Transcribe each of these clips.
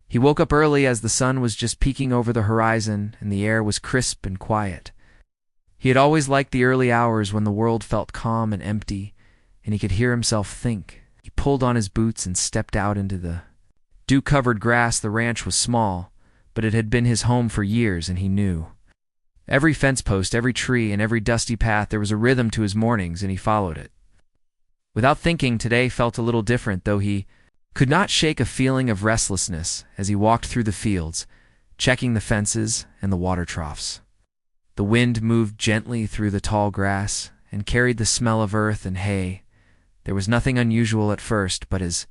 He woke up early as the sun was just peeking over the horizon and the air was crisp and quiet. He had always liked the early hours when the world felt calm and empty, and he could hear himself think. He pulled on his boots and stepped out into the dew-covered grass. The ranch was small, but it had been his home for years, and he knew. Every fence post, every tree, and every dusty path, there was a rhythm to his mornings, and he followed it. Without thinking, today felt a little different, though he could not shake a feeling of restlessness as he walked through the fields, checking the fences and the water troughs. The wind moved gently through the tall grass and carried the smell of earth and hay. There was nothing unusual at first, but as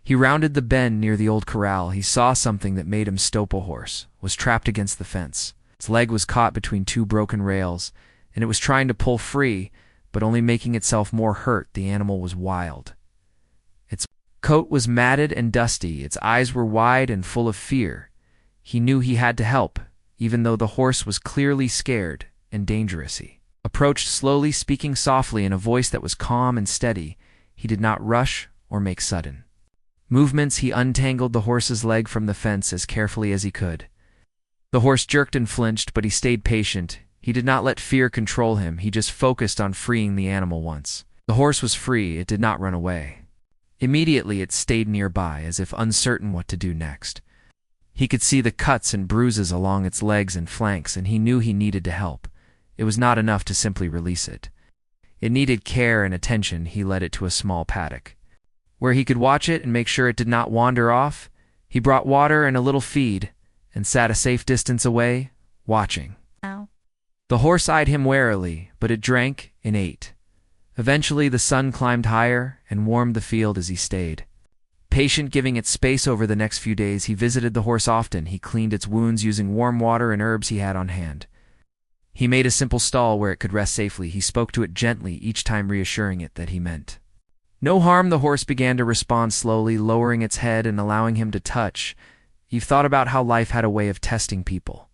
he rounded the bend near the old corral, he saw something that made him stop. A horse was trapped against the fence. Its leg was caught between two broken rails, and it was trying to pull free, but only making itself more hurt. The animal was wild. Its coat was matted and dusty. Its eyes were wide and full of fear. He knew he had to help, even though the horse was clearly scared and dangerous. He approached slowly, speaking softly in a voice that was calm and steady. He did not rush or make sudden movements. He untangled the horse's leg from the fence as carefully as he could. The horse jerked and flinched, but he stayed patient. He did not let fear control him. He just focused on freeing the animal. Once the horse was free, it did not run away. Immediately it stayed nearby, as if uncertain what to do next. He could see the cuts and bruises along its legs and flanks, and he knew he needed to help. It was not enough to simply release it. It needed care and attention. He led it to a small paddock, where he could watch it and make sure it did not wander off. He brought water and a little feed, and sat a safe distance away, watching. Ow. The horse eyed him warily, but it drank and ate. Eventually the sun climbed higher and warmed the field as he stayed patient, giving it space. Over the next few days he visited the horse often. He cleaned its wounds using warm water and herbs he had on hand. He made a simple stall where it could rest safely. He spoke to it gently, each time reassuring it that he meant no harm. The horse began to respond slowly, lowering its head and allowing him to touch. You've thought about how life had a way of testing people.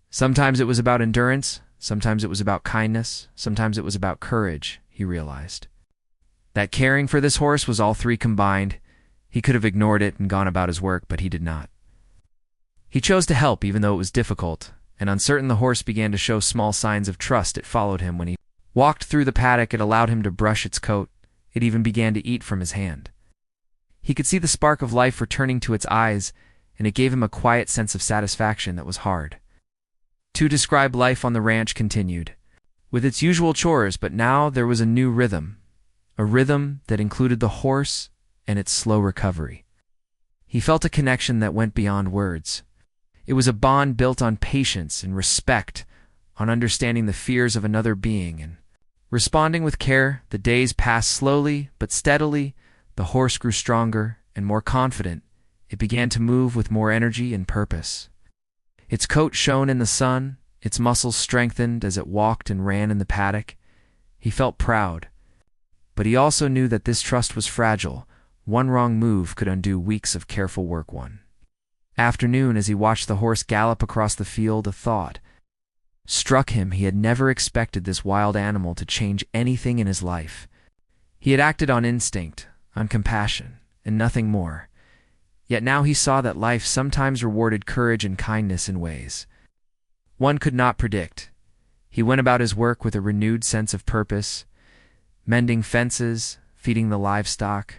Sometimes it was about endurance, sometimes it was about kindness, sometimes it was about courage, he realized. That caring for this horse was all three combined. He could have ignored it and gone about his work, but he did not. He chose to help even though it was difficult, and uncertain. The horse began to show small signs of trust. It followed him when he walked through the paddock. It allowed him to brush its coat. It even began to eat from his hand. He could see the spark of life returning to its eyes, and it gave him a quiet sense of satisfaction that was hard to describe. Life on the ranch continued, with its usual chores, but now there was a new rhythm, a rhythm that included the horse and its slow recovery. He felt a connection that went beyond words. It was a bond built on patience and respect, on understanding the fears of another being and responding with care. The days passed slowly but steadily. The horse grew stronger and more confident. It began to move with more energy and purpose. Its coat shone in the sun, its muscles strengthened as it walked and ran in the paddock. He felt proud, but he also knew that this trust was fragile. One wrong move could undo weeks of careful work. One afternoon, as he watched the horse gallop across the field, a thought struck him. He had never expected this wild animal to change anything in his life. He had acted on instinct, on compassion, and nothing more. Yet now he saw that life sometimes rewarded courage and kindness in ways one could not predict. He went about his work with a renewed sense of purpose, mending fences, feeding the livestock,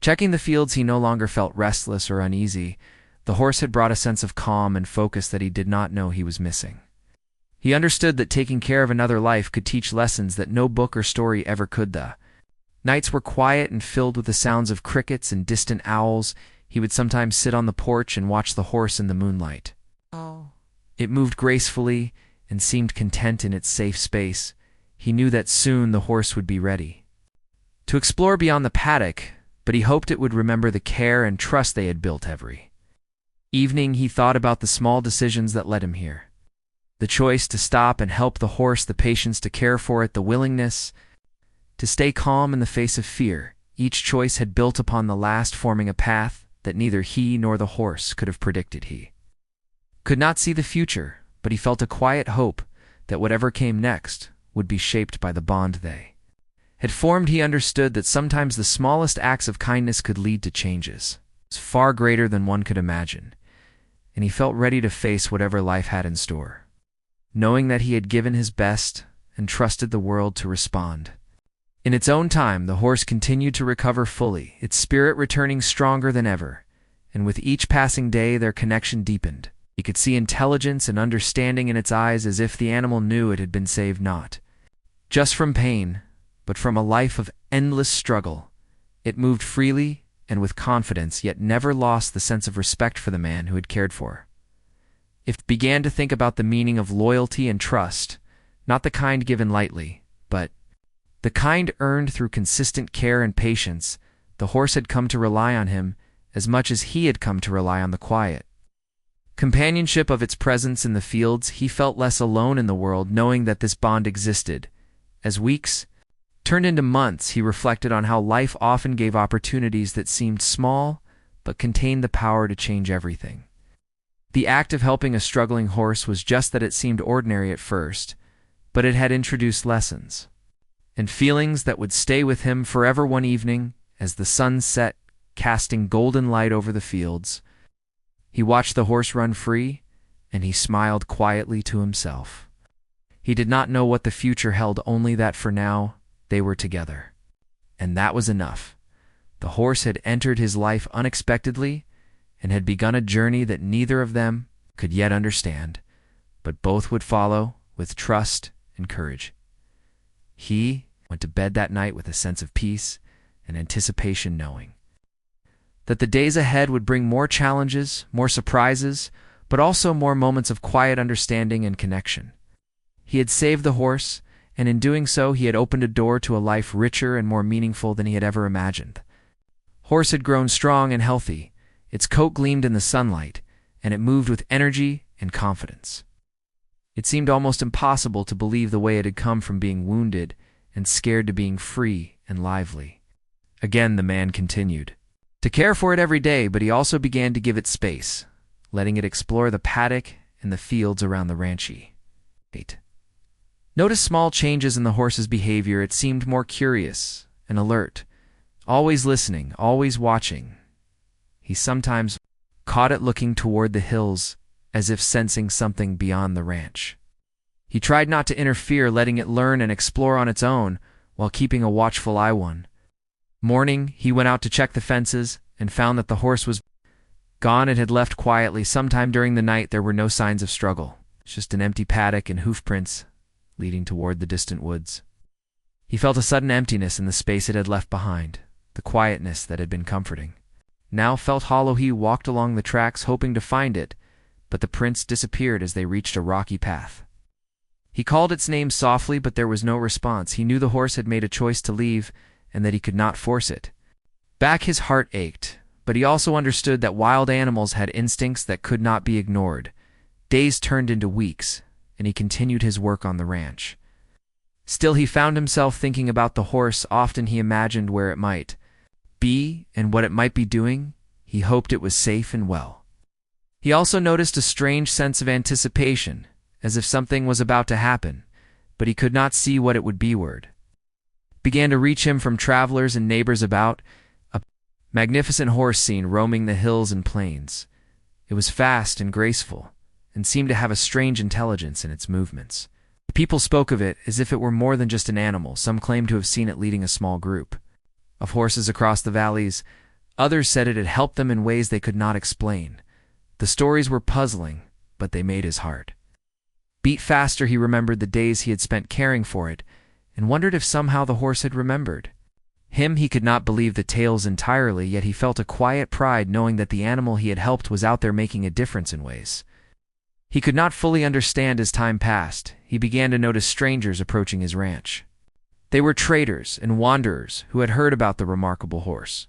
checking the fields. He no longer felt restless or uneasy. The horse had brought a sense of calm and focus that he did not know he was missing. He understood that taking care of another life could teach lessons that no book or story ever could. The nights were quiet and filled with the sounds of crickets and distant owls. He would sometimes sit on the porch and watch the horse in the moonlight. Oh. It moved gracefully and seemed content in its safe space. He knew that soon the horse would be ready to explore beyond the paddock, but he hoped it would remember the care and trust they had built. Every evening he thought about the small decisions that led him here. The choice to stop and help the horse, the patience to care for it, the willingness to stay calm in the face of fear. Each choice had built upon the last, forming a path that neither he nor the horse could have predicted. He could not see the future, but he felt a quiet hope that whatever came next would be shaped by the bond they had formed. He understood that sometimes the smallest acts of kindness could lead to changes was far greater than one could imagine, and he felt ready to face whatever life had in store, knowing that he had given his best and trusted the world to respond. In its own time, the horse continued to recover fully, its spirit returning stronger than ever, and with each passing day their connection deepened. He could see intelligence and understanding in its eyes, as if the animal knew it had been saved not just from pain, but from a life of endless struggle. It moved freely and with confidence, yet never lost the sense of respect for the man who had cared for her. It began to think about the meaning of loyalty and trust, not the kind given lightly, but the kind earned through consistent care and patience. The horse had come to rely on him as much as he had come to rely on the quiet companionship of its presence in the fields. He felt less alone in the world, knowing that this bond existed. As weeks turned into months, he reflected on how life often gave opportunities that seemed small but contained the power to change everything. The act of helping a struggling horse was just that. It seemed ordinary at first, but it had introduced lessons and feelings that would stay with him forever. One evening, as the sun set, casting golden light over the fields, he watched the horse run free, and he smiled quietly to himself. He did not know what the future held, only that for now they were together. And that was enough. The horse had entered his life unexpectedly and had begun a journey that neither of them could yet understand, but both would follow with trust and courage. He went to bed that night with a sense of peace and anticipation, knowing that the days ahead would bring more challenges, more surprises, but also more moments of quiet understanding and connection. He had saved the horse, and in doing so he had opened a door to a life richer and more meaningful than he had ever imagined. Horse had grown strong and healthy. Its coat gleamed in the sunlight, and it moved with energy and confidence. It seemed almost impossible to believe the way it had come from being wounded and scared to being free and lively. Again the man continued to care for it every day, but he also began to give it space, letting it explore the paddock and the fields around the ranch. Notice small changes in the horse's behavior. It seemed more curious and alert, always listening, always watching. He sometimes caught it looking toward the hills, as if sensing something beyond the ranch. He tried not to interfere, letting it learn and explore on its own, while keeping a watchful eye. One morning, he went out to check the fences and found that the horse was gone. It had left quietly. Sometime during the night, there were no signs of struggle, just an empty paddock and hoof prints leading toward the distant woods. He felt a sudden emptiness in the space it had left behind. The quietness that had been comforting now felt hollow. He walked along the tracks, hoping to find it, but the prints disappeared as they reached a rocky path. He called its name softly, but there was no response. He knew the horse had made a choice to leave, and that he could not force it back. His heart ached, but he also understood that wild animals had instincts that could not be ignored. Days turned into weeks, and he continued his work on the ranch. Still, he found himself thinking about the horse. Often he imagined where it might be and what it might be doing. He hoped it was safe and well. He also noticed a strange sense of anticipation, as if something was about to happen, but he could not see what it would be. Word began to reach him from travelers and neighbors about a magnificent horse seen roaming the hills and plains. It was fast and graceful, and seemed to have a strange intelligence in its movements. People spoke of it as if it were more than just an animal. Some claimed to have seen it leading a small group of horses across the valleys. Others said it had helped them in ways they could not explain. The stories were puzzling, but they made his heart beat faster. He remembered the days he had spent caring for it, and wondered if somehow the horse had remembered him. He could not believe the tales entirely, yet he felt a quiet pride knowing that the animal he had helped was out there making a difference in ways he could not fully understand. As time passed, he began to notice strangers approaching his ranch. They were traders and wanderers who had heard about the remarkable horse.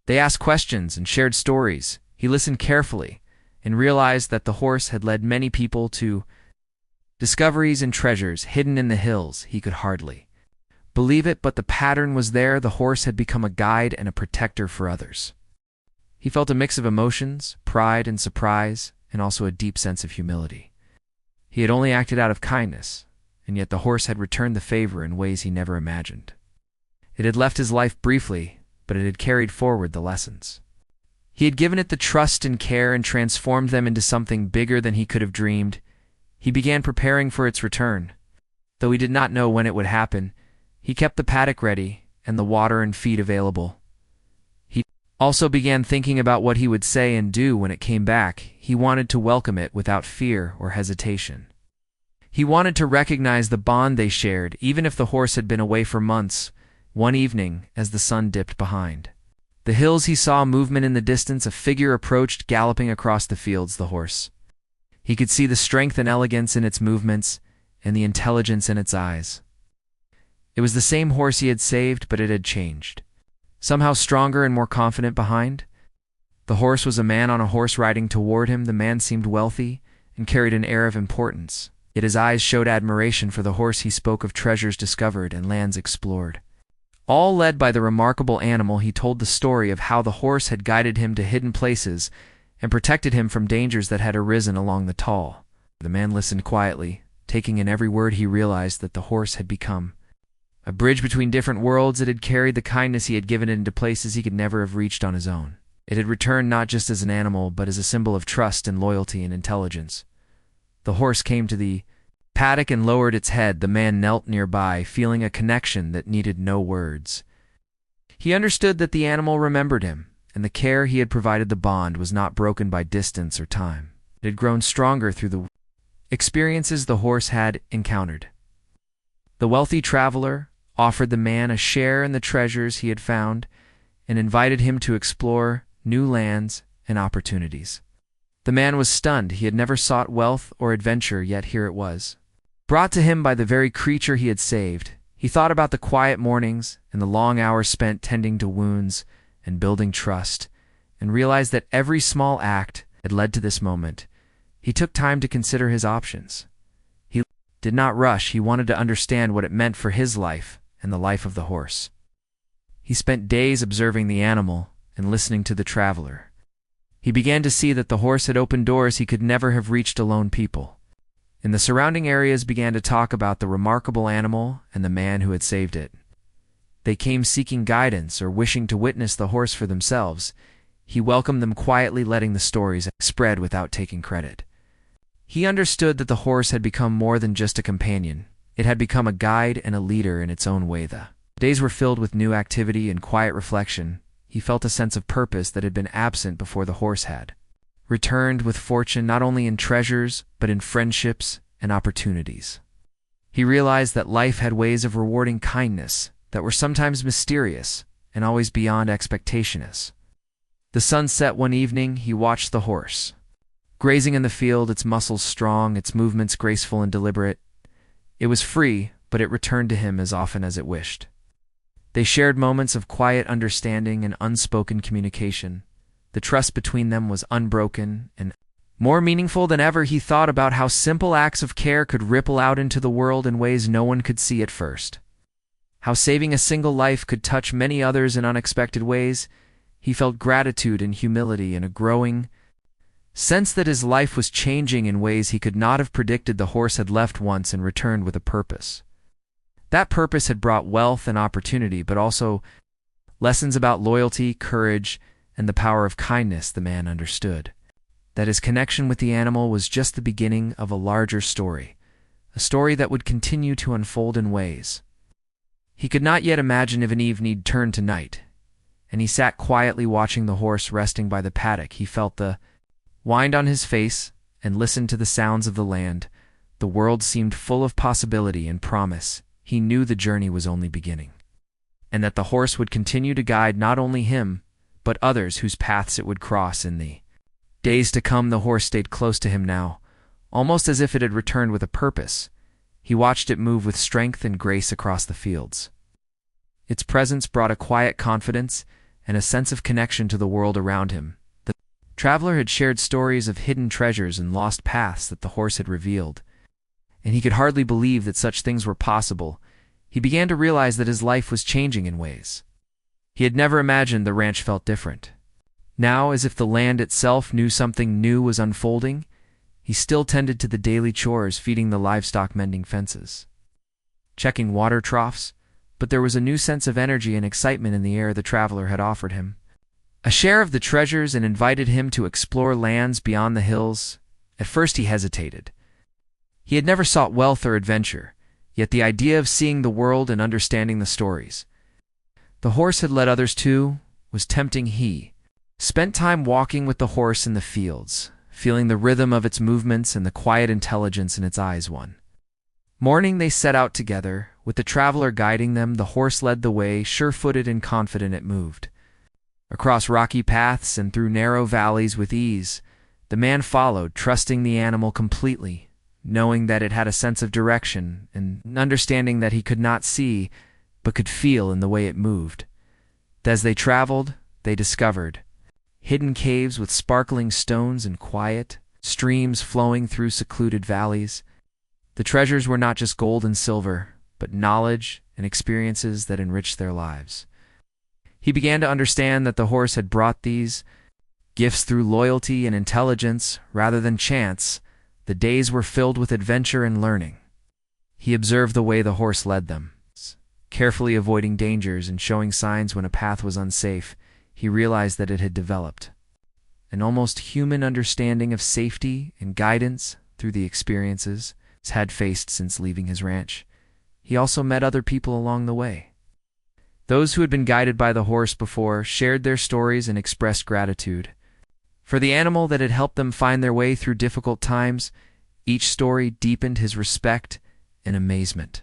They asked questions and shared stories. He listened carefully and realized that the horse had led many people to discoveries and treasures hidden in the hills. He could hardly believe it, but the pattern was there. The horse had become a guide and a protector for others. He felt a mix of emotions, pride and surprise, and also a deep sense of humility. He had only acted out of kindness, and yet the horse had returned the favor in ways he never imagined. It had left his life briefly, but it had carried forward the lessons He had given it the trust and care and transformed them into something bigger than he could have dreamed. He began preparing for its return. Though he did not know when it would happen, he kept the paddock ready and the water and feed available. He also began thinking about what he would say and do when it came back. He wanted to welcome it without fear or hesitation. He wanted to recognize the bond they shared, even if the horse had been away for months. One evening, as the sun dipped behind the hills, he saw movement in the distance. A figure approached, galloping across the fields. The horse. He could see the strength and elegance in its movements and the intelligence in its eyes. It was the same horse he had saved, but it had changed. Somehow stronger and more confident behind. The horse was a man on a horse riding toward him. The man seemed wealthy and carried an air of importance. Yet his eyes showed admiration for the horse. He spoke of treasures discovered and lands explored. All led by the remarkable animal, he told the story of how the horse had guided him to hidden places and protected him from dangers that had arisen along the tall. The man listened quietly, taking in every word. He realized that the horse had become a bridge between different worlds. It had carried the kindness he had given it into places he could never have reached on his own. It had returned not just as an animal, but as a symbol of trust and loyalty and intelligence. The horse came to the paddock and lowered its head. The man knelt nearby, feeling a connection that needed no words. He understood that the animal remembered him, and the care he had provided. The bond was not broken by distance or time. It had grown stronger through the experiences the horse had encountered. The wealthy traveler offered the man a share in the treasures he had found and invited him to explore new lands and opportunities. The man was stunned. He had never sought wealth or adventure, yet here it was, brought to him by the very creature he had saved. He thought about the quiet mornings and the long hours spent tending to wounds and building trust, and realized that every small act had led to this moment. He took time to consider his options. He did not rush. He wanted to understand what it meant for his life and the life of the horse. He spent days observing the animal and listening to the traveler. He began to see that the horse had opened doors he could never have reached alone. People in the surrounding areas began to talk about the remarkable animal and the man who had saved it. They came seeking guidance or wishing to witness the horse for themselves. He welcomed them quietly, letting the stories spread without taking credit. He understood that the horse had become more than just a companion. It had become a guide and a leader in its own way. The days were filled with new activity and quiet reflection. He felt a sense of purpose that had been absent before the horse had returned with fortune, not only in treasures, but in friendships and opportunities. He realized that life had ways of rewarding kindness that were sometimes mysterious and always beyond expectations. The sun set one evening. He watched the horse grazing in the field, its muscles strong, its movements graceful and deliberate. It was free, but it returned to him as often as it wished. They shared moments of quiet understanding and unspoken communication. The trust between them was unbroken and more meaningful than ever. He thought about how simple acts of care could ripple out into the world in ways no one could see at first. How saving a single life could touch many others in unexpected ways. He felt gratitude and humility and a growing sense that his life was changing in ways he could not have predicted. The horse had left once and returned with a purpose. That purpose had brought wealth and opportunity, but also lessons about loyalty, courage, and the power of kindness. The man understood that his connection with the animal was just the beginning of a larger story, a story that would continue to unfold in ways he could not yet imagine. If an evening turned to night, and he sat quietly watching the horse resting by the paddock. He felt the wind on his face and listened to the sounds of the land. The world seemed full of possibility and promise. He knew the journey was only beginning, and that the horse would continue to guide not only him, but others whose paths it would cross in the days to come. The horse stayed close to him now, almost as if it had returned with a purpose. He watched it move with strength and grace across the fields. Its presence brought a quiet confidence and a sense of connection to the world around him. The traveler had shared stories of hidden treasures and lost paths that the horse had revealed, and he could hardly believe that such things were possible. He began to realize that his life was changing in ways he had never imagined. The ranch felt different. Now, as if the land itself knew something new was unfolding, he still tended to the daily chores, feeding the livestock, mending fences, checking water troughs, but there was a new sense of energy and excitement in the air the traveler had offered him. a share of the treasures and invited him to explore lands beyond the hills. At first he hesitated. He had never sought wealth or adventure, yet the idea of seeing the world and understanding the stories the horse had led others to was tempting. He spent time walking with the horse in the fields, feeling the rhythm of its movements and the quiet intelligence in its eyes. One morning they set out together, with the traveler guiding them. The horse led the way, sure-footed and confident. It moved across rocky paths and through narrow valleys with ease. The man followed, trusting the animal completely, knowing that it had a sense of direction and understanding that he could not see but could feel in the way it moved. As they traveled, they discovered hidden caves with sparkling stones and quiet streams flowing through secluded valleys. The treasures were not just gold and silver, but knowledge and experiences that enriched their lives. He began to understand that the horse had brought these gifts through loyalty and intelligence rather than chance. The days were filled with adventure and learning. He observed the way the horse led them, carefully avoiding dangers and showing signs when a path was unsafe. He realized that it had developed an almost human understanding of safety and guidance through the experiences he had faced since leaving his ranch. He also met other people along the way. Those who had been guided by the horse before shared their stories and expressed gratitude for the animal that had helped them find their way through difficult times. Each story deepened his respect and amazement.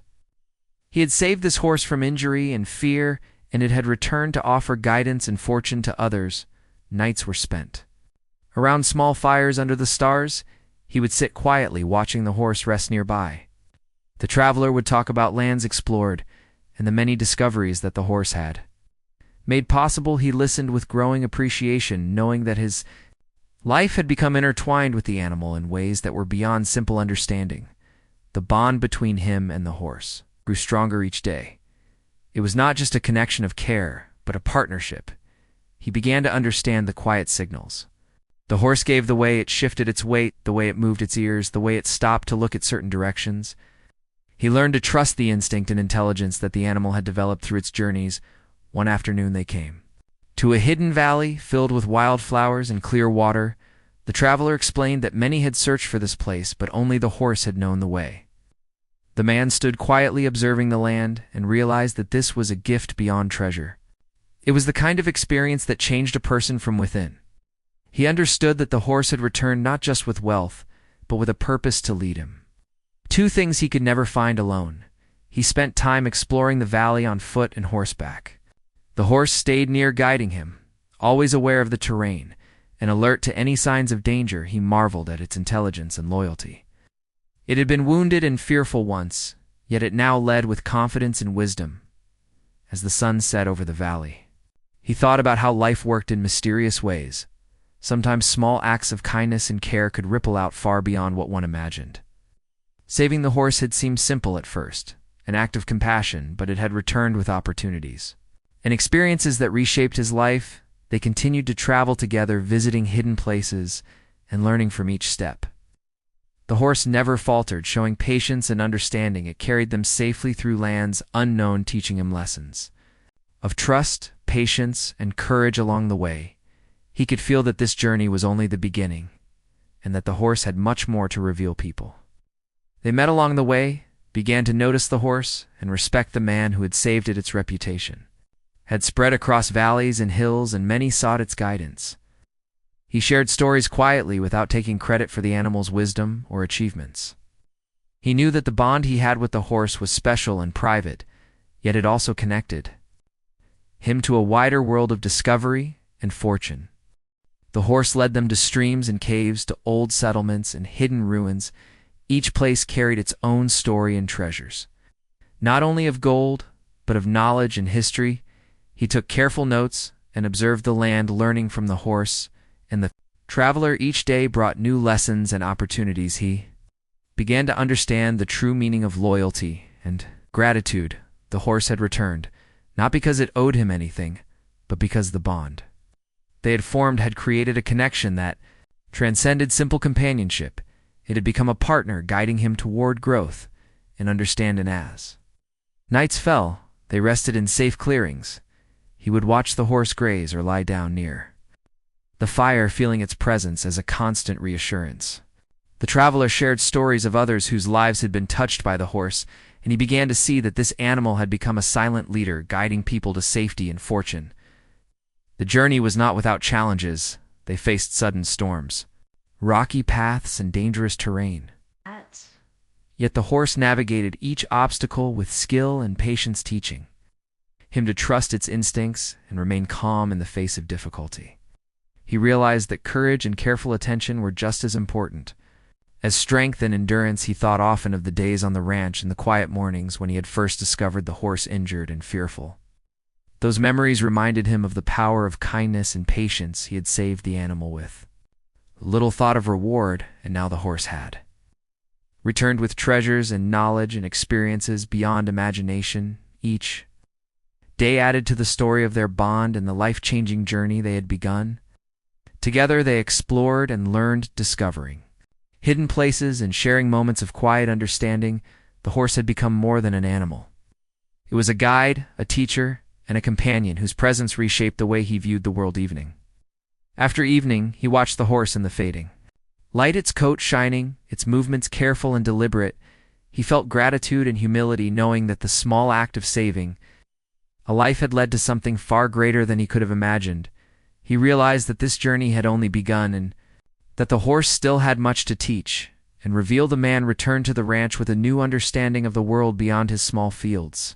He had saved this horse from injury and fear, and it had returned to offer guidance and fortune to others. Nights were spent around small fires under the stars. He would sit quietly watching the horse rest nearby. The traveler would talk about lands explored and the many discoveries that the horse had made possible. He listened with growing appreciation, knowing that his life had become intertwined with the animal in ways that were beyond simple understanding. The bond between him and the horse grew stronger each day. It was not just a connection of care, but a partnership. He began to understand the quiet signals. The horse gave the way it shifted its weight, the way it moved its ears, the way it stopped to look at certain directions. He learned to trust the instinct and intelligence that the animal had developed through its journeys. One afternoon they came to a hidden valley filled with wildflowers and clear water. The traveler explained that many had searched for this place, but only the horse had known the way. The man stood quietly observing the land and realized that this was a gift beyond treasure. It was the kind of experience that changed a person from within. He understood that the horse had returned not just with wealth, but with a purpose to lead him. Two things he could never find alone. He spent time exploring the valley on foot and horseback. The horse stayed near, guiding him, always aware of the terrain, and alert to any signs of danger. He marveled at its intelligence and loyalty. It had been wounded and fearful once, yet it now led with confidence and wisdom. As the sun set over the valley, he thought about how life worked in mysterious ways. Sometimes small acts of kindness and care could ripple out far beyond what one imagined. Saving the horse had seemed simple at first, an act of compassion, but it had returned with opportunities and experiences that reshaped his life. They continued to travel together, visiting hidden places and learning from each step. The horse never faltered, showing patience and understanding. It carried them safely through lands unknown, teaching him lessons of trust, patience, and courage along the way. He could feel that this journey was only the beginning, and that the horse had much more to reveal people. They met along the way, began to notice the horse, and respect the man who had saved it. Its reputation had spread across valleys and hills, and many sought its guidance. He shared stories quietly without taking credit for the animal's wisdom or achievements. He knew that the bond he had with the horse was special and private, yet it also connected him to a wider world of discovery and fortune. The horse led them to streams and caves, to old settlements and hidden ruins. Each place carried its own story and treasures, not only of gold, but of knowledge and history. He took careful notes and observed the land, learning from the horse and the traveler. Each day brought new lessons and opportunities. He began to understand the true meaning of loyalty and gratitude. The horse had returned, not because it owed him anything, but because the bond they had formed had created a connection that transcended simple companionship. It had become a partner, guiding him toward growth and understanding. As nights fell, they rested in safe clearings. He would watch the horse graze or lie down near the fire feeling its presence as a constant reassurance. The traveler shared stories of others whose lives had been touched by the horse, and he began to see that this animal had become a silent leader, guiding people to safety and fortune. The journey was not without challenges. They faced sudden storms, rocky paths, and dangerous terrain. Yet the horse navigated each obstacle with skill and patience, teaching him to trust its instincts and remain calm in the face of difficulty. He realized that courage and careful attention were just as important as strength and endurance. He thought often of the days on the ranch and the quiet mornings when he had first discovered the horse injured and fearful. Those memories reminded him of the power of kindness and patience he had saved the animal with. Little thought of reward, and now the horse had returned with treasures and knowledge and experiences beyond imagination. Each day added to the story of their bond and the life-changing journey they had begun. Together they explored and learned, discovering hidden places and sharing moments of quiet understanding. The horse had become more than an animal. It was a guide, a teacher, and a companion whose presence reshaped the way he viewed the world. Evening after evening, he watched the horse in the fading light, its coat shining, its movements careful and deliberate. He felt gratitude and humility, knowing that the small act of saving a life had led to something far greater than he could have imagined. He realized that this journey had only begun, and that the horse still had much to teach and reveal. The man returned to the ranch with a new understanding of the world beyond his small fields.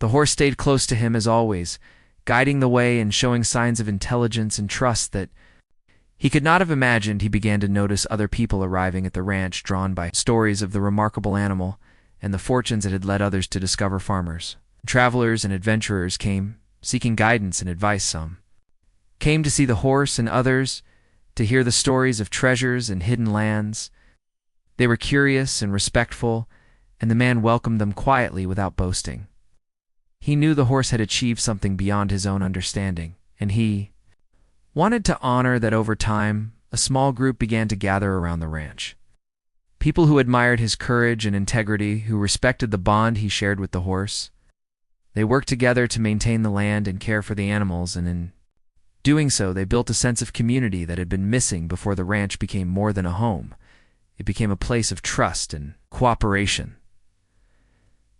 The horse stayed close to him as always, guiding the way and showing signs of intelligence and trust that he could not have imagined. He began to notice other people arriving at the ranch, drawn by stories of the remarkable animal and the fortunes it had led others to discover. Farmers, travelers, and adventurers came, seeking guidance and advice. Some came to see the horse, and others to hear the stories of treasures and hidden lands. They were curious and respectful, and the man welcomed them quietly without boasting. He knew the horse had achieved something beyond his own understanding, and he wanted to honor that. Over time, a small group began to gather around the ranch. People who admired his courage and integrity, who respected the bond he shared with the horse. They worked together to maintain the land and care for the animals, and in doing so, they built a sense of community that had been missing before the ranch became more than a home. It became a place of trust and cooperation.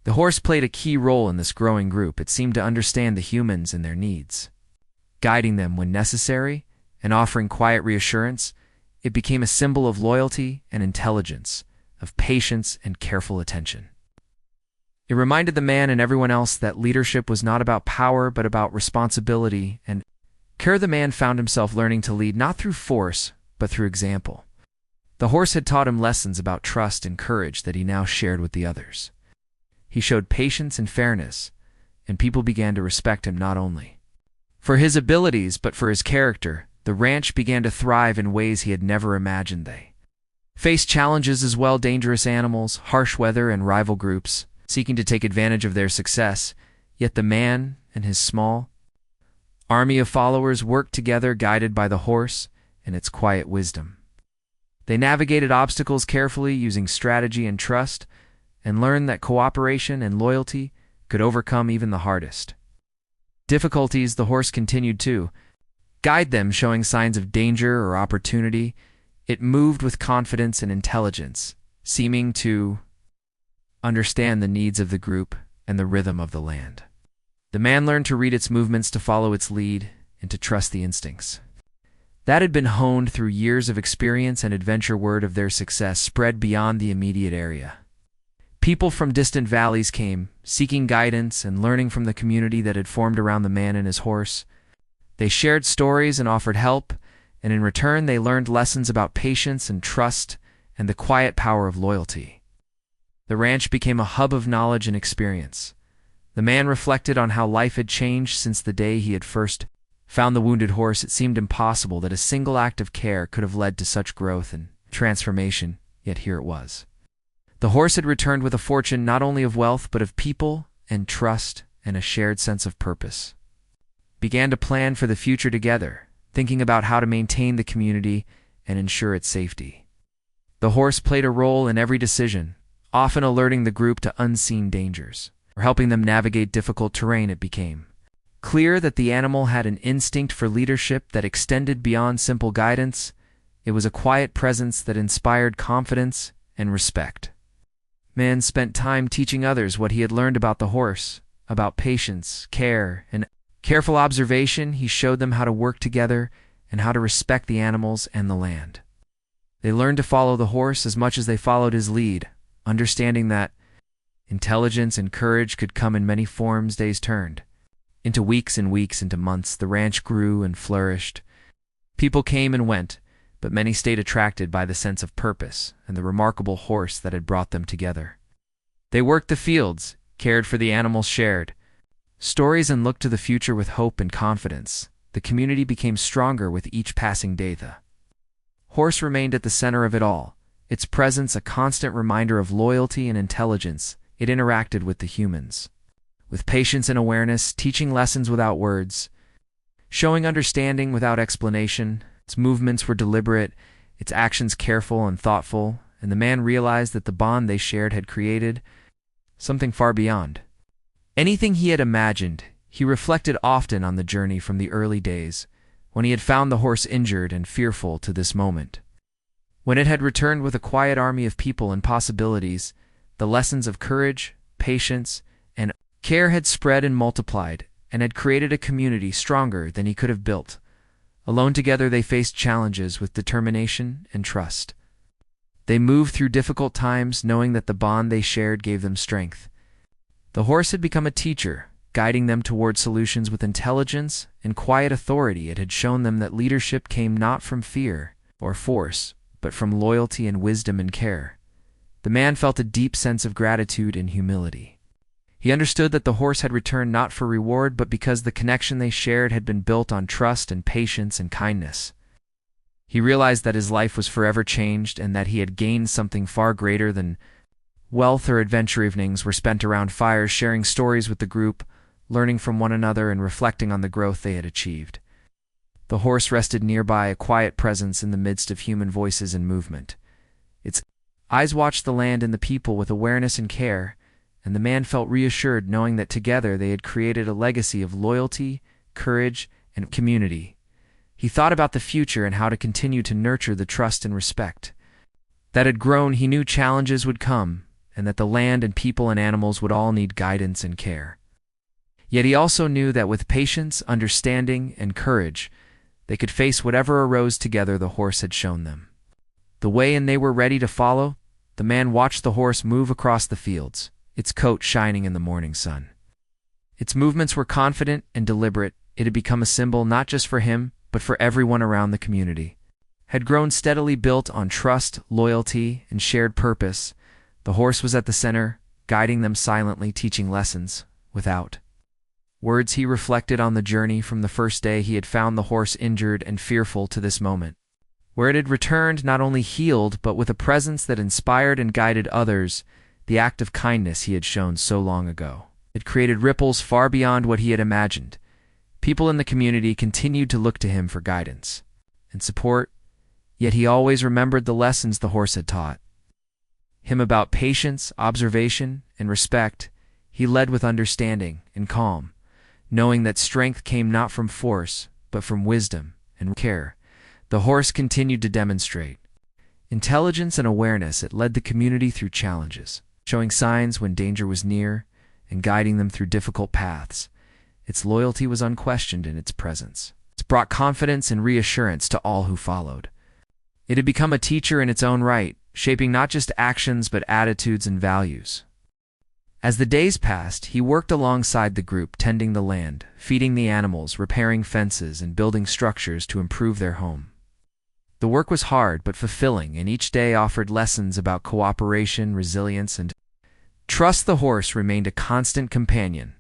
The horse played a key role in this growing group. It seemed to understand the humans and their needs, guiding them when necessary and offering quiet reassurance. It became a symbol of loyalty and intelligence, of patience and careful attention. It reminded the man and everyone else that leadership was not about power but about responsibility and care. The man found himself learning to lead not through force but through example. The horse had taught him lessons about trust and courage that he now shared with the others. He showed patience and fairness, and people began to respect him not only for his abilities but for his character. The ranch began to thrive in ways he had never imagined. They faced challenges as well: dangerous animals, harsh weather, and rival groups seeking to take advantage of their success. Yet the man and his small army of followers worked together, guided by the horse and its quiet wisdom. They navigated obstacles carefully, using strategy and trust, and learned that cooperation and loyalty could overcome even the hardest difficulties. The horse continued to guide them, showing signs of danger or opportunity. It moved with confidence and intelligence, seeming to understand the needs of the group and the rhythm of the land. The man learned to read its movements, to follow its lead, and to trust the instincts that had been honed through years of experience and adventure. Word of their success spread beyond the immediate area. People from distant valleys came, seeking guidance and learning from the community that had formed around the man and his horse. They shared stories and offered help, and in return they learned lessons about patience and trust and the quiet power of loyalty. The ranch became a hub of knowledge and experience. The man reflected on how life had changed since the day he had first found the wounded horse. It seemed impossible that a single act of care could have led to such growth and transformation, yet here it was. The horse had returned with a fortune not only of wealth but of people and trust and a shared sense of purpose. Began to plan for the future together, thinking about how to maintain the community and ensure its safety. The horse played a role in every decision, often alerting the group to unseen dangers or helping them navigate difficult terrain. It became Clear that the animal had an instinct for leadership that extended beyond simple guidance. It was a quiet presence that inspired confidence and respect. Man spent time teaching others what he had learned about the horse, about patience, care, and careful observation. He showed them how to work together and how to respect the animals and the land. They learned to follow the horse as much as they followed his lead, understanding that intelligence and courage could come in many forms. Days turned into weeks and weeks into months. The ranch grew and flourished. People came and went, but many stayed attracted by the sense of purpose and the remarkable horse that had brought them together. They worked the fields, cared for the animals, shared stories, and looked to the future with hope and confidence. The community became stronger with each passing day. The horse remained at the center of it all, its presence a constant reminder of loyalty and intelligence. It interacted with the humans with patience and awareness, teaching lessons without words, showing understanding without explanation. Its movements were deliberate, its actions careful and thoughtful, and the man realized that the bond they shared had created something far beyond anything he had imagined. He reflected often on the journey from the early days, when he had found the horse injured and fearful, to this moment, when it had returned with a quiet army of people and possibilities. The lessons of courage, patience, and care had spread and multiplied, and had created a community stronger than he could have built. Alone together they faced challenges with determination and trust. They moved through difficult times, knowing that the bond they shared gave them strength. The horse had become a teacher, guiding them toward solutions with intelligence and quiet authority. It had shown them that leadership came not from fear or force, but from loyalty and wisdom and care. The man felt a deep sense of gratitude and humility. He understood that the horse had returned not for reward, but because the connection they shared had been built on trust and patience and kindness. He realized that his life was forever changed and that he had gained something far greater than wealth or adventure. Evenings were spent around fires, sharing stories with the group, learning from one another and reflecting on the growth they had achieved. The horse rested nearby, a quiet presence in the midst of human voices and movement. Its eyes watched the land and the people with awareness and care, and the man felt reassured knowing that together they had created a legacy of loyalty, courage, and community. He thought about the future and how to continue to nurture the trust and respect that had grown. He knew challenges would come, and that the land and people and animals would all need guidance and care. Yet he also knew that with patience, understanding, and courage, they could face whatever arose together. The horse had shown them the way, and they were ready to follow. The man watched the horse move across the fields, its coat shining in the morning sun. Its movements were confident and deliberate. It had become a symbol not just for him, but for everyone around the community. Had grown steadily, built on trust, loyalty, and shared purpose. The horse was at the center, guiding them silently, teaching lessons without words. He reflected on the journey from the first day he had found the horse injured and fearful to this moment, where it had returned not only healed, but with a presence that inspired and guided others. The act of kindness he had shown so long ago had created ripples far beyond what he had imagined. People in the community continued to look to him for guidance and support, yet he always remembered the lessons the horse had taught him about patience, observation, and respect. He led with understanding and calm, knowing that strength came not from force, but from wisdom and care. The horse continued to demonstrate intelligence and awareness. It led the community through challenges, showing signs when danger was near and guiding them through difficult paths. Its loyalty was unquestioned in its presence. It brought confidence and reassurance to all who followed. It had become a teacher in its own right, shaping not just actions but attitudes and values. As the days passed, he worked alongside the group, tending the land, feeding the animals, repairing fences, and building structures to improve their home. The work was hard but fulfilling, and each day offered lessons about cooperation, resilience, and trust. The horse remained a constant companion,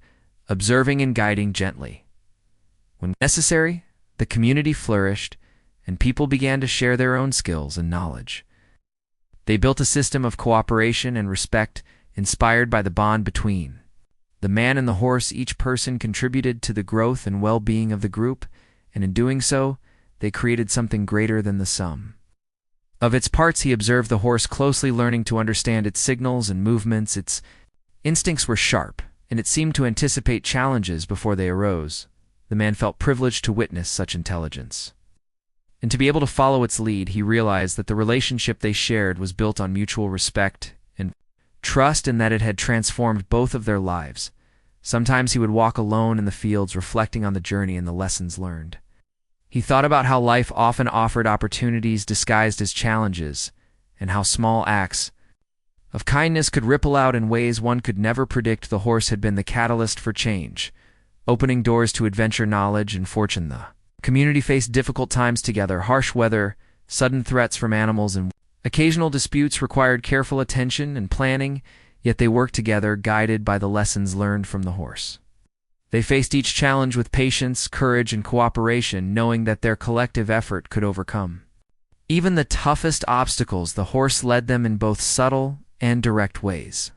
observing and guiding gently. When necessary, the community flourished, and people began to share their own skills and knowledge. They built a system of cooperation and respect, inspired by the bond between the man and the horse. Each person contributed to the growth and well-being of the group, and in doing so, they created something greater than the sum of its parts. He observed the horse closely, learning to understand its signals and movements. Its instincts were sharp, and it seemed to anticipate challenges before they arose. The man felt privileged to witness such intelligence. And to be able to follow its lead, he realized that the relationship they shared was built on mutual respect and trust, and that it had transformed both of their lives. Sometimes he would walk alone in the fields, reflecting on the journey and the lessons learned. He thought about how life often offered opportunities disguised as challenges, and how small acts of kindness could ripple out in ways one could never predict. The horse had been the catalyst for change, opening doors to adventure, knowledge, and fortune. The community faced difficult times together. Harsh weather, sudden threats from animals, and occasional disputes required careful attention and planning, yet they worked together, guided by the lessons learned from the horse. They faced each challenge with patience, courage, and cooperation, knowing that their collective effort could overcome even the toughest obstacles. The horse led them in both subtle and direct ways.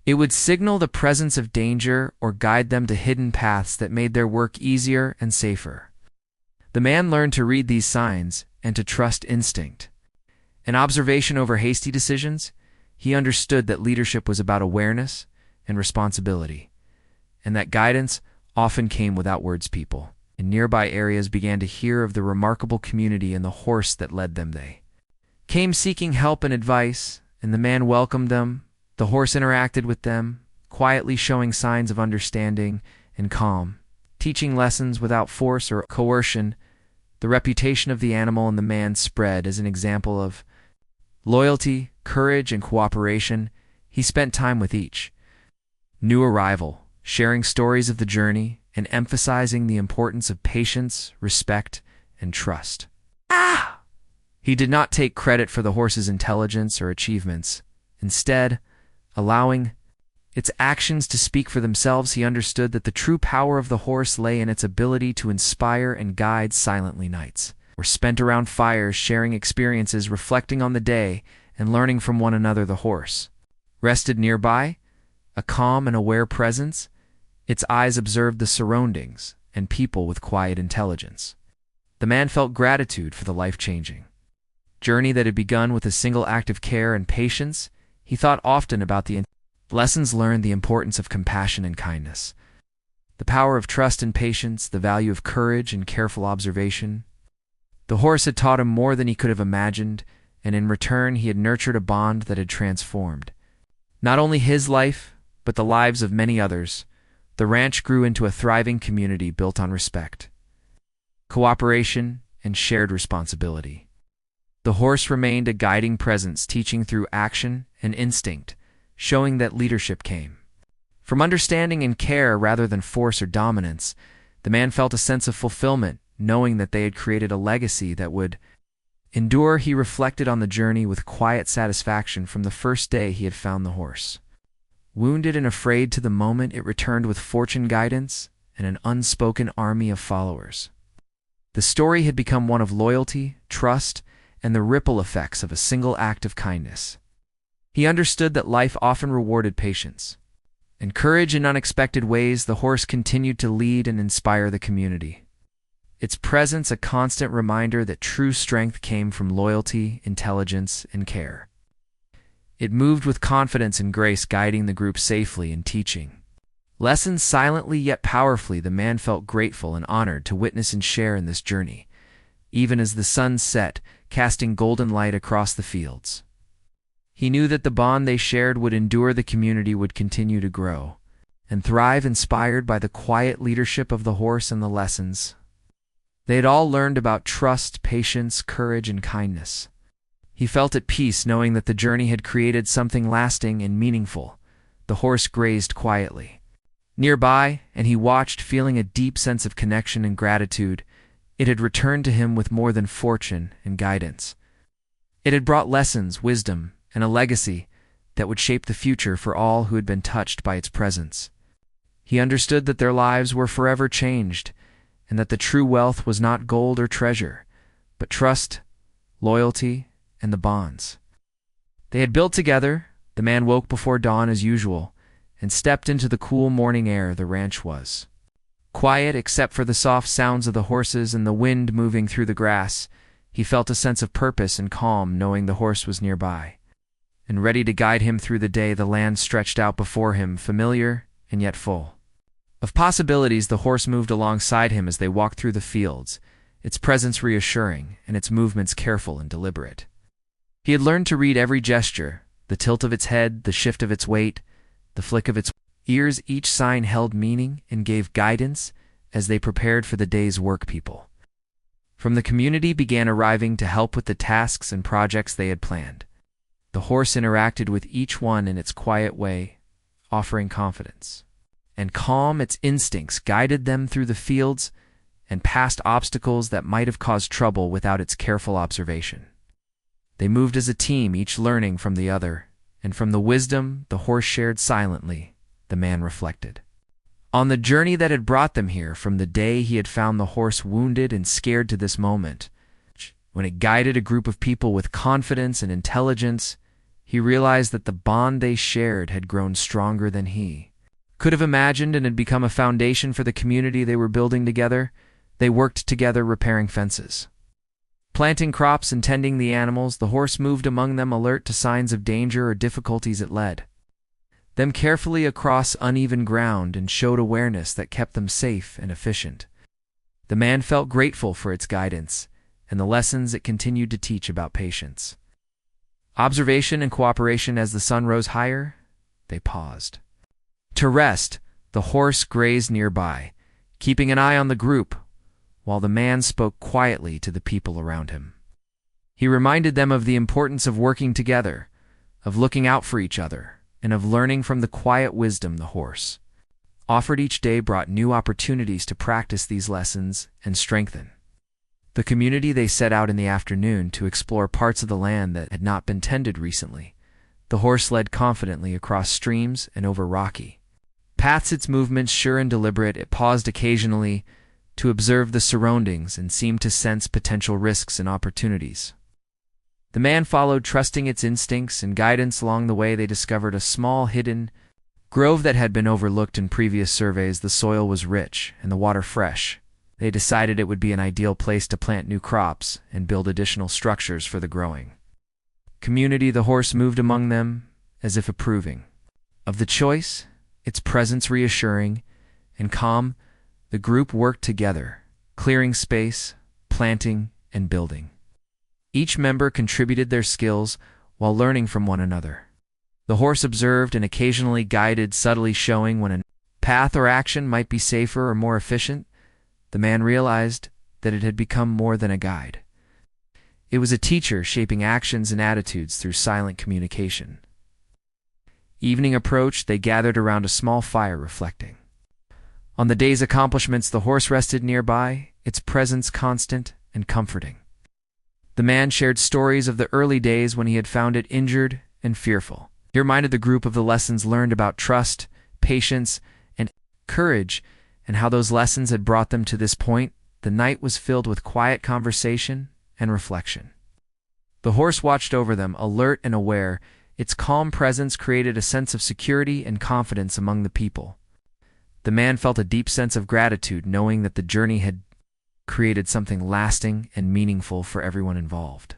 It would signal the presence of danger or guide them to hidden paths that made their work easier and safer. The man learned to read these signs and to trust instinct and observation over hasty decisions. He understood that leadership was about awareness and responsibility, and that guidance often came without words. People in nearby areas began to hear of the remarkable community and the horse that led them. They came seeking help and advice, and the man welcomed them. The horse interacted with them, quietly showing signs of understanding and calm, teaching lessons without force or coercion. The reputation of the animal and the man spread as an example of loyalty, courage, and cooperation. He spent time with each new arrival, sharing stories of the journey and emphasizing the importance of patience, respect, and trust. He did not take credit for the horse's intelligence or achievements. Instead, allowing its actions to speak for themselves, he understood that the true power of the horse lay in its ability to inspire and guide silently. Nights were spent around fires, sharing experiences, reflecting on the day, and learning from one another. The horse rested nearby, a calm and aware presence. Its eyes observed the surroundings and people with quiet intelligence. The man felt gratitude for the life-changing journey that had begun with a single act of care and patience. He thought often about the lessons learned, the importance of compassion and kindness, the power of trust and patience, the value of courage and careful observation. The horse had taught him more than he could have imagined, and in return he had nurtured a bond that had transformed not only his life, but the lives of many others. The ranch grew into a thriving community built on respect, cooperation, and shared responsibility. The horse remained a guiding presence, teaching through action and instinct, showing that leadership came from understanding and care rather than force or dominance. The man felt a sense of fulfillment, knowing that they had created a legacy that would endure. He reflected on the journey with quiet satisfaction. From the first day he had found the horse, wounded and afraid, to the moment it returned with fortune, guidance, and an unspoken army of followers. The story had become one of loyalty, trust, and the ripple effects of a single act of kindness. He understood that life often rewarded patience and courage in unexpected ways. The horse continued to lead and inspire the community, its presence a constant reminder that true strength came from loyalty, intelligence, and care. It moved with confidence and grace, guiding the group safely and teaching lessons silently yet powerfully. The man felt grateful and honored to witness and share in this journey, even as the sun set, casting golden light across the fields. He knew that the bond they shared would endure. The community would continue to grow and thrive, inspired by the quiet leadership of the horse and the lessons they had all learned about trust, patience, courage, and kindness. He felt at peace, knowing that the journey had created something lasting and meaningful. The horse grazed quietly nearby, and he watched, feeling a deep sense of connection and gratitude. It had returned to him with more than fortune and guidance. It had brought lessons, wisdom, and a legacy that would shape the future for all who had been touched by its presence. He understood that their lives were forever changed, and that the true wealth was not gold or treasure, but trust, loyalty, and the bonds they had built together. The man woke before dawn as usual and stepped into the cool morning air. The ranch was quiet except for the soft sounds of the horses and the wind moving through the grass. He felt a sense of purpose and calm, knowing the horse was nearby and ready to guide him through the day. The land stretched out before him, familiar and yet full Of possibilities, the horse moved alongside him as they walked through the fields, its presence reassuring and its movements careful and deliberate. He had learned to read every gesture, the tilt of its head, the shift of its weight, the flick of its ears. Each sign held meaning and gave guidance as they prepared for the day's work. People from the community began arriving to help with the tasks and projects they had planned. The horse interacted with each one in its quiet way, offering confidence and calm. Its instincts guided them through the fields and past obstacles that might have caused trouble without its careful observation. They moved as a team, each learning from the other, and from the wisdom the horse shared silently, the man reflected on the journey that had brought them here, from the day he had found the horse wounded and scared to this moment, when it guided a group of people with confidence and intelligence. He realized that the bond they shared had grown stronger than he could have imagined and had become a foundation for the community they were building together. They worked together, repairing fences, planting crops, and tending the animals. The horse moved among them, alert to signs of danger or difficulties. It led them carefully across uneven ground and showed awareness that kept them safe and efficient. The man felt grateful for its guidance and the lessons it continued to teach about patience, observation, and cooperation. As the sun rose higher, they paused to rest. The horse grazed nearby, keeping an eye on the group, while the man spoke quietly to the people around him. He reminded them of the importance of working together, of looking out for each other, and of learning from the quiet wisdom the horse offered each day. Brought new opportunities to practice these lessons and strengthen the community. They set out in the afternoon to explore parts of the land that had not been tended recently. The horse led confidently across streams and over rocky paths, its movements sure and deliberate. It paused occasionally to observe the surroundings and seemed to sense potential risks and opportunities. The man followed, trusting its instincts and guidance. Along the way, they discovered a small hidden grove that had been overlooked in previous surveys. The soil was rich and the water fresh. They decided it would be an ideal place to plant new crops and build additional structures for the growing community. The horse moved among them as if approving of the choice, its presence reassuring and calm. The group worked together, clearing space, planting, and building. Each member contributed their skills while learning from one another. The horse observed and occasionally guided, subtly showing when a path or action might be safer or more efficient. The man realized that it had become more than a guide. It was a teacher, shaping actions and attitudes through silent communication. Evening approached. They gathered around a small fire, reflecting on the day's accomplishments. The horse rested nearby, its presence constant and comforting. The man shared stories of the early days when he had found it injured and fearful. He reminded the group of the lessons learned about trust, patience, and courage, and how those lessons had brought them to this point. The night was filled with quiet conversation and reflection. The horse watched over them, alert and aware. Its calm presence created a sense of security and confidence among the people. The man felt a deep sense of gratitude, knowing that the journey had created something lasting and meaningful for everyone involved.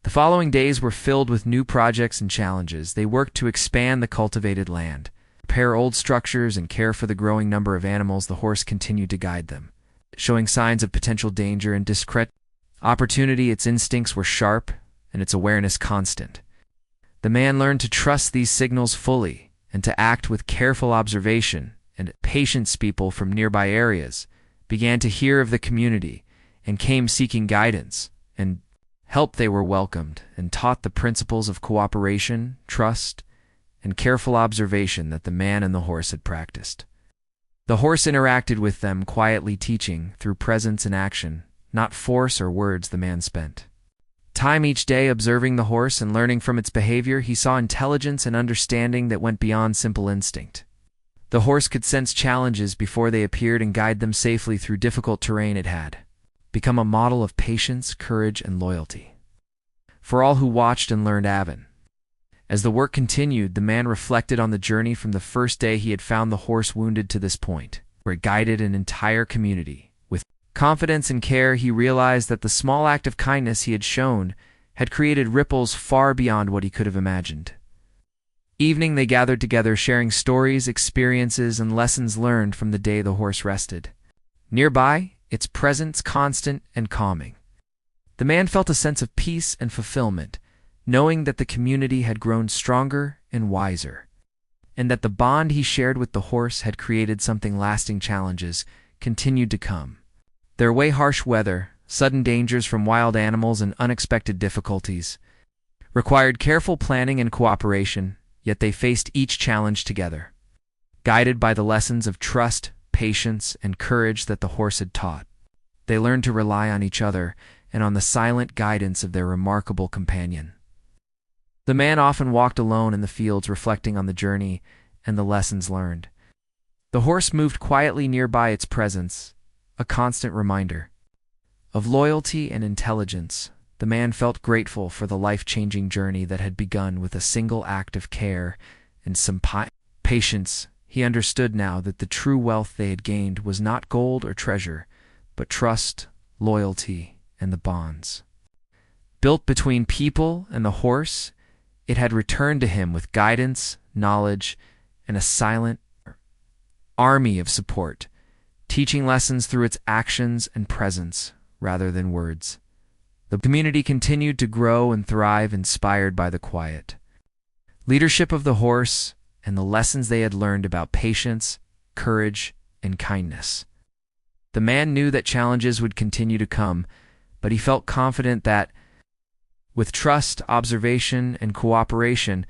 The following days were filled with new projects and challenges. They worked to expand the cultivated land, repair old structures, and care for the growing number of animals. The horse continued to guide them, showing signs of potential danger and opportunity. Its instincts were sharp and its awareness constant. The man learned to trust these signals fully and to act with careful observation and patience. People from nearby areas began to hear of the community and came seeking guidance and help. They were welcomed and taught the principles of cooperation, trust, and careful observation that the man and the horse had practiced. The horse interacted with them, quietly teaching through presence and action, not force or words. The man spent time each day observing the horse and learning from its behavior. He saw intelligence and understanding that went beyond simple instinct. The horse could sense challenges before they appeared and guide them safely through difficult terrain. It had become a model of patience, courage, and loyalty for all who watched and learned. As the work continued, the man reflected on the journey from the first day he had found the horse wounded to this point, where it guided an entire community. With confidence and care, he realized that the small act of kindness he had shown had created ripples far beyond what he could have imagined. Evening they gathered together, sharing stories, experiences, and lessons learned from the day the horse rested. Nearby, its presence constant and calming. The man felt a sense of peace and fulfillment, knowing that the community had grown stronger and wiser, and that the bond he shared with the horse had created something lasting. Challenges continued to come. Their way harsh weather, sudden dangers from wild animals, and unexpected difficulties required careful planning and cooperation, yet they faced each challenge together, guided by the lessons of trust, patience, and courage that the horse had taught. They learned to rely on each other and on the silent guidance of their remarkable companion. The man often walked alone in the fields, reflecting on the journey and the lessons learned. The horse moved quietly nearby, its presence a constant reminder of loyalty and intelligence. The man felt grateful for the life-changing journey that had begun with a single act of care and some patience. He understood now that the true wealth they had gained was not gold or treasure, but trust, loyalty, and the bonds built between people and the horse. It had returned to him with guidance, knowledge, and a silent army of support, teaching lessons through its actions and presence rather than words. The community continued to grow and thrive, inspired by the quiet leadership of the horse and the lessons they had learned about patience, courage, and kindness. The man knew that challenges would continue to come, but he felt confident that, with trust, observation, and cooperation,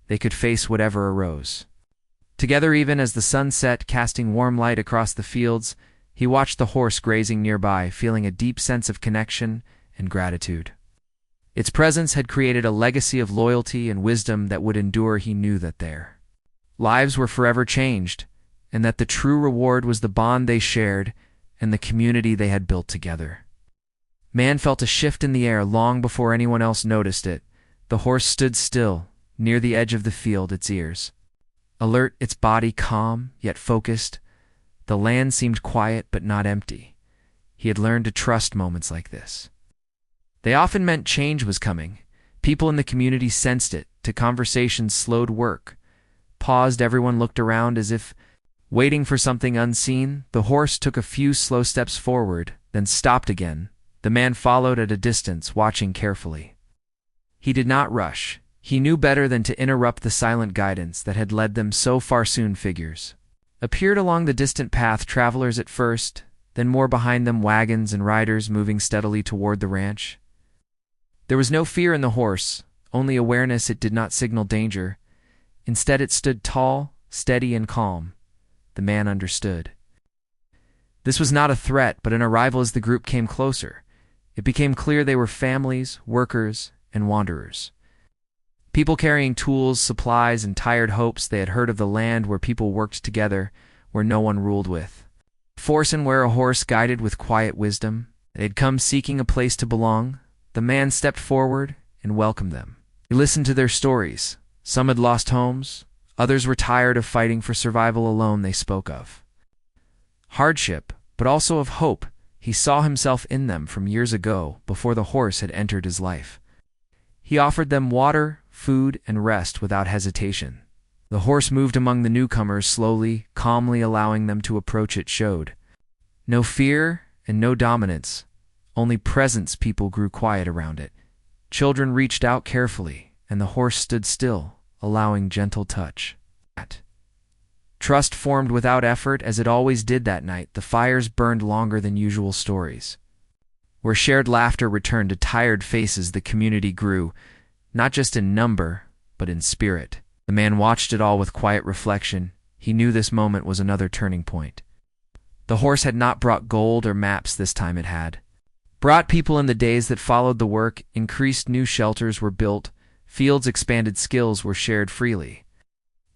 they could face whatever arose. Together, even as the sun set, casting warm light across the fields, he watched the horse grazing nearby, feeling a deep sense of connection and gratitude. Its presence had created a legacy of loyalty and wisdom that would endure. He knew that their lives were forever changed, and that the true reward was the bond they shared and the community they had built together. Man felt a shift in the air long before anyone else noticed it. The horse stood still, near the edge of the field, its ears alert, its body calm yet focused. The land seemed quiet but not empty. He had learned to trust moments like this. They often meant change was coming. People in the community sensed it. Conversations slowed, work paused, everyone looked around as if waiting for something unseen. The horse took a few slow steps forward, then stopped again. The man followed at a distance, watching carefully. He did not rush. He knew better than to interrupt the silent guidance that had led them so far. Soon figures appeared along the distant path, travelers at first, then more behind them, wagons and riders moving steadily toward the ranch. There was no fear in the horse, only awareness. It did not signal danger. Instead, it stood tall, steady, and calm. The man understood. This was not a threat, but an arrival. As the group came closer, it became clear they were families, workers, and wanderers. People carrying tools, supplies, and tired hopes. They had heard of the land where people worked together, where no one ruled with force, and where a horse guided with quiet wisdom. They had come seeking a place to belong. The man stepped forward and welcomed them. He listened to their stories. Some had lost homes. Others were tired of fighting for survival alone. They spoke of hardship, but also of hope. He saw himself in them from years ago, before the horse had entered his life. He offered them water, food, and rest without hesitation. The horse moved among the newcomers slowly, calmly, allowing them to approach. It showed no fear and no dominance, only presence. People grew quiet around it. Children reached out carefully, and the horse stood still, allowing gentle touch. Trust formed without effort, as it always did that night. The fires burned longer than usual. Stories where shared laughter returned to tired faces. The community grew, not just in number, but in spirit. The man watched it all with quiet reflection. He knew this moment was another turning point. The horse had not brought gold or maps this time. It had brought people. In the days that followed, the work increased. New shelters were built. Fields expanded. Skills were shared freely.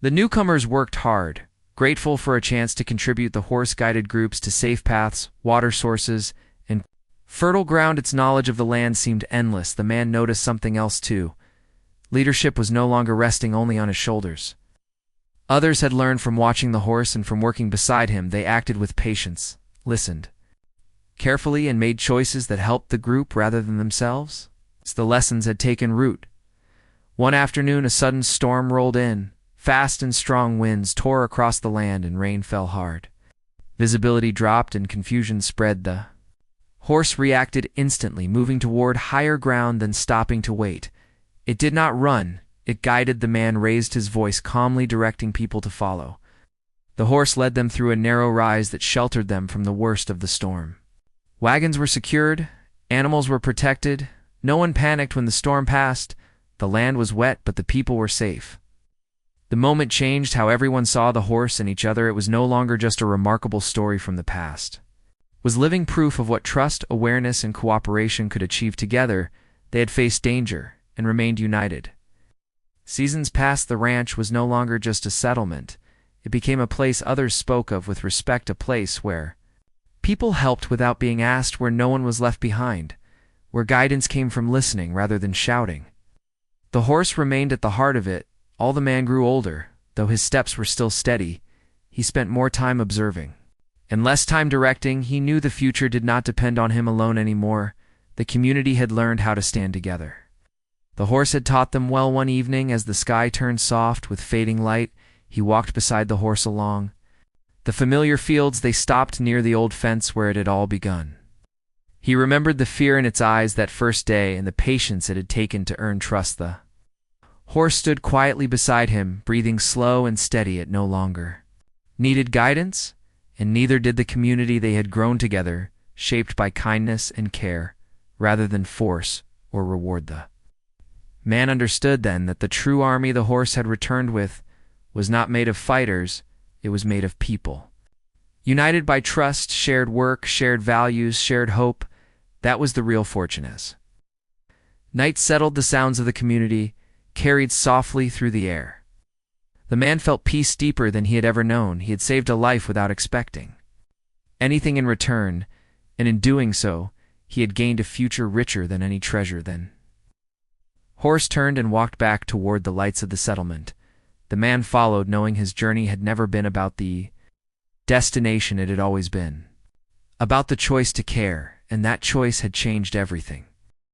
The newcomers worked hard, grateful for a chance to contribute. The horse guided groups to safe paths, water sources, and fertile ground. Its knowledge of the land seemed endless. The man noticed something else too. Leadership was no longer resting only on his shoulders. Others had learned from watching the horse and from working beside him. They acted with patience, listened carefully, and made choices that helped the group rather than themselves. The lessons had taken root. One afternoon, a sudden storm rolled in. Fast and strong winds tore across the land and rain fell hard. Visibility dropped and confusion spread. The horse reacted instantly, moving toward higher ground than stopping to wait. It did not run, it guided. The man raised his voice, calmly directing people to follow. The horse led them through a narrow rise that sheltered them from the worst of the storm. Wagons were secured, animals were protected, no one panicked when the storm passed. The land was wet, but the people were safe. The moment changed how everyone saw the horse and each other. It was no longer just a remarkable story from the past. It was living proof of what trust, awareness, and cooperation could achieve together. They had faced danger and remained united. Seasons passed. The ranch was no longer just a settlement. It became a place others spoke of with respect, a place where people helped without being asked, where no one was left behind, where guidance came from listening rather than shouting. The horse remained at the heart of it. All the man grew older, though his steps were still steady. He spent more time observing and less time directing. He knew the future did not depend on him alone anymore. The community had learned how to stand together. The horse had taught them well. One evening, as the sky turned soft with fading light, he walked beside the horse along the familiar fields. They stopped near the old fence where it had all begun. He remembered the fear in its eyes that first day and the patience it had taken to earn trust. The horse stood quietly beside him, breathing slow and steady. It no longer needed guidance, and neither did the community. They had grown together, shaped by kindness and care, rather than force or reward. The man understood then that the true army the horse had returned with was not made of fighters, it was made of people. United by trust, shared work, shared values, shared hope. That was the real fortune. As night settled, the sounds of the community carried softly through the air. The man felt peace deeper than he had ever known. He had saved a life without expecting anything in return, and in doing so, he had gained a future richer than any treasure. Then horse turned and walked back toward the lights of the settlement. The man followed, knowing his journey had never been about the destination. It had always been about the choice to care, and that choice had changed everything.